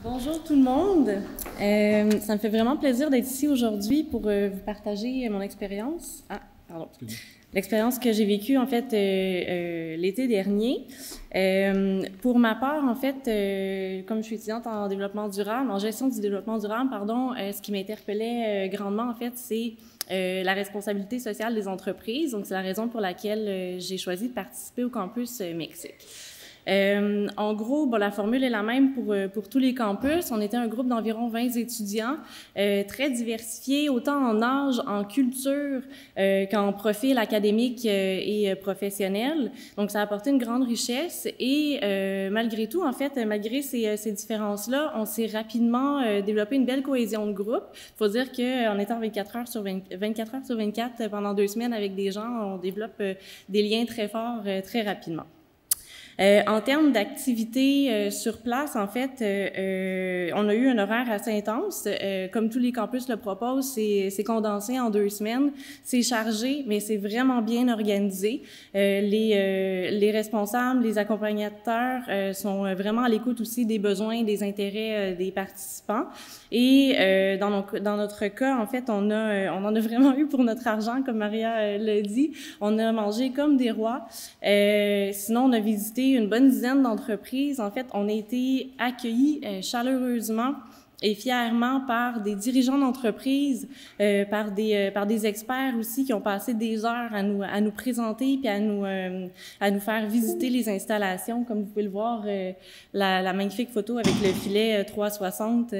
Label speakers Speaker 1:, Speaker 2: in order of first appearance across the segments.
Speaker 1: Bonjour tout le monde. Ça me fait vraiment plaisir d'être ici aujourd'hui pour vous partager mon expérience. L'expérience que j'ai vécue en fait l'été dernier. Pour ma part, en fait, comme je suis étudiante en développement durable, en gestion du développement durable, pardon, ce qui m'interpellait grandement en fait, c'est la responsabilité sociale des entreprises. Donc, c'est la raison pour laquelle j'ai choisi de participer au campus Mexique. En gros, bon, la formule est la même pour tous les campus. On était un groupe d'environ 20 étudiants, très diversifiés, autant en âge, en culture qu'en profil académique et professionnel. Donc, ça a apporté une grande richesse et malgré tout, en fait, malgré ces différences-là, on s'est rapidement développé une belle cohésion de groupe. Il faut dire qu'en étant 24 heures sur 24 pendant 2 semaines avec des gens, on développe des liens très forts très rapidement. En termes d'activités sur place, en fait, on a eu un horaire assez intense. Comme tous les campus le proposent, c'est condensé en 2 semaines. C'est chargé, mais c'est vraiment bien organisé. Les responsables, les accompagnateurs sont vraiment à l'écoute aussi des besoins, des intérêts des participants. Et dans notre cas, en fait, on en a vraiment eu pour notre argent, comme Maria l'a dit. On a mangé comme des rois. Sinon, on a visité une bonne dizaine d'entreprises. En fait, on a été accueillis chaleureusement et fièrement par des dirigeants d'entreprises, par des experts aussi qui ont passé des heures à nous présenter puis à nous faire visiter les installations. Comme vous pouvez le voir, la magnifique photo avec le filet 360,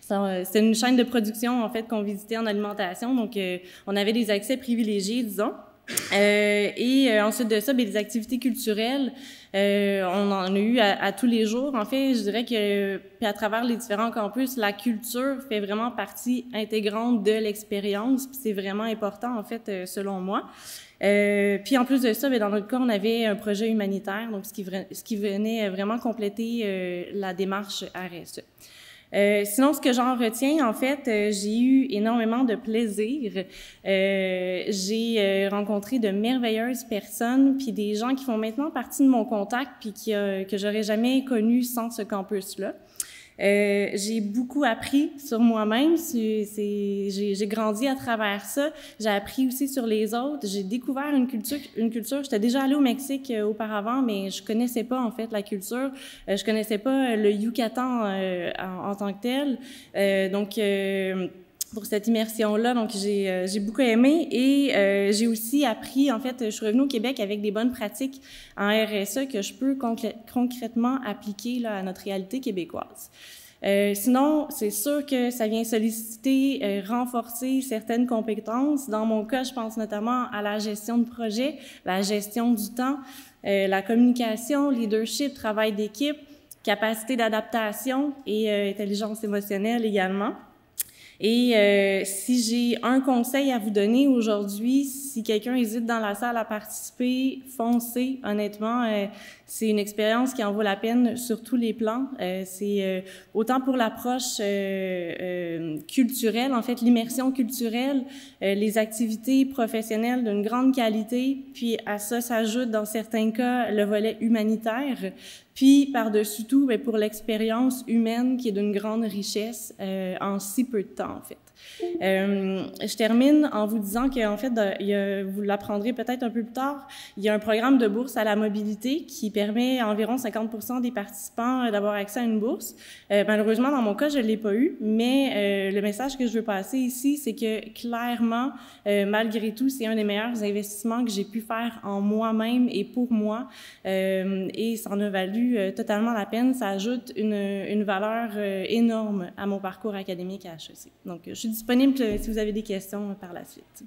Speaker 1: c'est une chaîne de production en fait qu'on visitait en alimentation. Donc, on avait des accès privilégiés, disons. Ensuite de ça, des activités culturelles, on en a eu à tous les jours. En fait, je dirais que puis à travers les différents campus, la culture fait vraiment partie intégrante de l'expérience. Puis c'est vraiment important, en fait, selon moi. Puis en plus de ça, bien, dans notre cas, on avait un projet humanitaire, donc ce qui venait vraiment compléter la démarche RSE. Sinon, ce que j'en retiens, en fait, j'ai eu énormément de plaisir. J'ai rencontré de merveilleuses personnes, puis des gens qui font maintenant partie de mon contact, puis que j'aurais jamais connu sans ce campus-là. J'ai beaucoup appris sur moi-même. J'ai grandi à travers ça. J'ai appris aussi sur les autres. J'ai découvert une culture. J'étais déjà allée au Mexique auparavant, mais je connaissais pas en fait la culture. Je connaissais pas le Yucatan en tant que tel. Donc pour cette immersion-là, donc j'ai beaucoup aimé et j'ai aussi appris, en fait, je suis revenue au Québec avec des bonnes pratiques en RSE que je peux concrètement appliquer là, à notre réalité québécoise. Sinon, c'est sûr que ça vient solliciter, renforcer certaines compétences. Dans mon cas, je pense notamment à la gestion de projet, la gestion du temps, la communication, leadership, travail d'équipe, capacité d'adaptation et intelligence émotionnelle également. Et si j'ai un conseil à vous donner aujourd'hui, si quelqu'un hésite dans la salle à participer, foncez. Honnêtement, c'est une expérience qui en vaut la peine sur tous les plans. C'est autant pour l'approche culturelle, en fait, l'immersion culturelle, les activités professionnelles d'une grande qualité, puis à ça s'ajoute dans certains cas le volet humanitaire. Puis, par-dessus tout, bien, pour l'expérience humaine qui est d'une grande richesse en si peu de temps, en fait. Je termine en vous disant qu'en fait, vous l'apprendrez peut-être un peu plus tard, il y a un programme de bourse à la mobilité qui permet à environ 50% des participants d'avoir accès à une bourse. Malheureusement, dans mon cas, je ne l'ai pas eu, mais le message que je veux passer ici, c'est que clairement, malgré tout, c'est un des meilleurs investissements que j'ai pu faire en moi-même et pour moi, et ça en a valu totalement la peine. Ça ajoute une valeur énorme à mon parcours académique à HEC. Donc, je suis disponible si vous avez des questions par la suite.